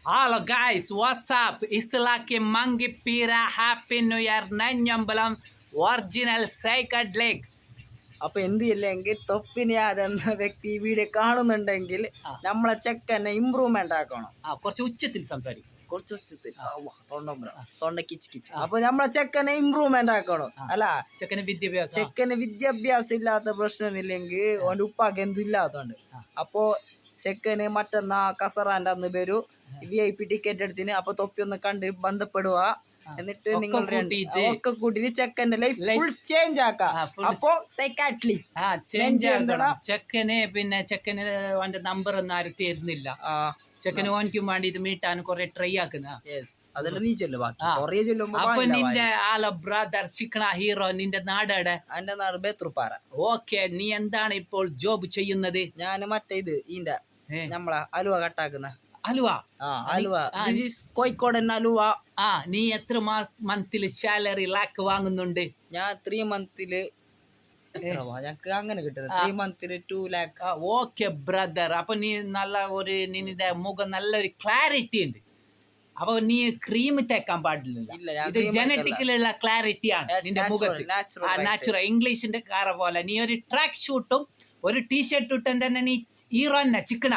Halo guys, what's up? Islaki Mangipira Happy New Year Nanyambalam Original Sacred Lake. അപ്പൊ എന്തില്ലെങ്കിൽ തൊപ്പിനിയാതെന്ന വ്യക്തി ഈ video കാണുന്നുണ്ടെങ്കിൽ നമ്മളെ ചെക്കനെ ഇമ്പ്രൂവ്മെന്റ് ആക്കണം. കുറച്ച് ഉച്ചത്തിൽ സംസാരിക്കും. കുറച്ച് ഉച്ചത്തിൽ തൊണ്ട കിച്ച് കിച്ച്. അപ്പൊ നമ്മളെ ചെക്കനെ ഇമ്പ്രൂവ്മെന്റ് ആക്കണം. അല്ല ചെക്കന് വിദ്യാഭ്യാസം ഇല്ലാത്ത പ്രശ്നമില്ലെങ്കിൽ ഓന്റെ ഉപ്പാക്ക് എന്തും ഇല്ലാത്തോണ്ട്. അപ്പൊ ചെക്കന് മറ്റന്നാ കസറാന്റെ അന്ന് വരൂ VIP ടിക്കറ്റ് എടുത്തിന്. അപ്പൊ തൊപ്പി ഒന്ന് കണ്ട് ബന്ധപ്പെടുക. എന്നിട്ട് നിങ്ങൾ ഒക്കെ കൂട്ടി ചെക്കന്റെ ലൈഫ് ഫുൾ ചേഞ്ച് ആക്കാം. അപ്പൊ സൈക്കാട്രി ചെക്കന് പിന്നെ ചെക്കന് അവന്റെ നമ്പർ ഒന്നും ആരും തരുന്നില്ല. ചെക്കന് ഓനിക്കും വേണ്ടിട്ട് മീട്ടാൻ കൊറേ ട്രൈ ആക്കുന്ന. അപ്പൊ നിന്റെ ബ്രദർ ചിക്കണ ഹീറോ നിന്റെ നാടയുടെ എന്റെ നാട് ബേത്രൂപ്പാറ. ഓക്കെ, നീ എന്താണ് ഇപ്പോൾ ജോബ് ചെയ്യുന്നത്? ഞാൻ മറ്റേ ഇത് ഈന്റെ നമ്മളെ അലുവ കട്ടാക്കുന്ന അലുവ. കോഴിക്കോടൻ അലുവ. നീ എത്ര മന്തില് സാലറി ലാക്ക് വാങ്ങുന്നുണ്ട്? ഞാൻ 3 മന്തില് ഞങ്ങക്ക് അങ്ങനെ കിട്ടുന്നത് 3 മന്തില് 2 ലാക്ക്. ഓക്കെ ബ്രദർ, അപ്പൊ നീ നല്ല ഒരു നിന്റെ മുഖം നല്ലൊരു ക്ലാരിറ്റി ഉണ്ട്. അപ്പൊ നീ ക്രീം തേക്കാൻ പാടില്ല. ഇത് ജനറ്റിക്കലുള്ള ക്ലാരിറ്റി ആണ് നിന്റെ മുഖത്ത്. നാച്ചുറൽ ഇംഗ്ലീഷിന്റെ കാര പോലെ നീ ഒരു ട്രാക്ക് ഷൂട്ടും ഒരു ടീഷർട്ട് ഇട്ടും തന്നെ നീ ഹീറോ തന്നെ ചിക്കണ.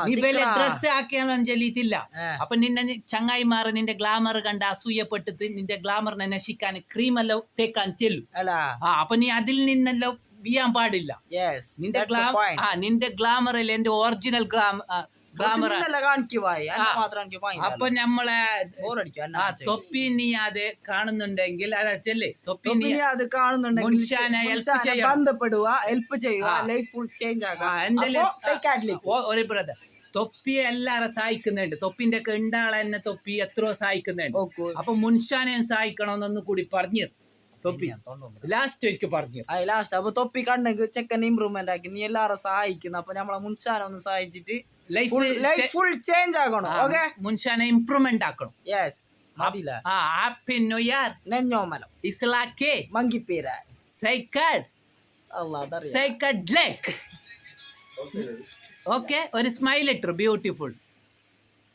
നീ വലിയ ഡ്രസ് ആക്കിയാലും ചെല്ലിയിട്ടില്ല. അപ്പൊ നിന്നെ ചങ്ങായിമാർ നിന്റെ ഗ്ലാമർ കണ്ട് അസൂയപ്പെട്ടിട്ട് നിന്റെ ഗ്ലാമറിനെ നശിക്കാൻ ക്രീമെല്ലാം തേക്കാൻ ചെല്ലും. അപ്പൊ നീ അതിൽ നിന്നെല്ലാം വീയാൻ പാടില്ല. നിന്റെ ഗ്ലാമറിൽ എന്റെ ഒറിജിനൽ അപ്പൊ നമ്മളെ തൊപ്പി നീ അത് കാണുന്നുണ്ടെങ്കിൽ അതല്ലേ തൊപ്പി നീ അത് കാണുന്നുണ്ടെങ്കിൽ ബന്ധപ്പെടുക, ഹെൽപ്പ് ചെയ്യുക, ലൈഫ് ഫുൾ ചേഞ്ച് ആകാം. ഒരു ബ്രദർ തൊപ്പിയെ എല്ലാരും സഹായിക്കുന്നുണ്ട്. തൊപ്പിന്റെ ഒക്കെ ഉണ്ടാളെ തന്നെ തൊപ്പി എത്രയോ സഹായിക്കുന്നുണ്ട്. അപ്പൊ മുൻഷാനെ സഹായിക്കണമെന്നൊന്നു കൂടി പറഞ്ഞു തൊപ്പി ലാസ്റ്റ് ഒരിക്കൽ പറഞ്ഞു. അപ്പൊ തൊപ്പി കണ്ടെങ്കിൽ ചെക്കൻ ഇമ്പ്രൂവ്മെന്റ് ആക്കി നീ എല്ലാരും സഹായിക്കുന്നു. അപ്പൊ നമ്മളെ മുൻഷാനെ ഒന്ന് സഹായിച്ചിട്ട് ലൈഫ് ഫുൾ ചേഞ്ച് ആക്കണം. ഓക്കെ, മുൻഷാനെ ഇംപ്രൂവ്മെന്റ് ആക്കണം. യെസ്, ഹാപ്പി ന്യൂ ഇയർ നെഞ്ഞോമലം ഇസ്ലാക്കി മങ്കിപ്പീര സൈക്കഡ് ലേക്ക്. ഓക്കെ, ഒരു സ്മൈൽ ഇട്ടു ബ്യൂട്ടിഫുൾ.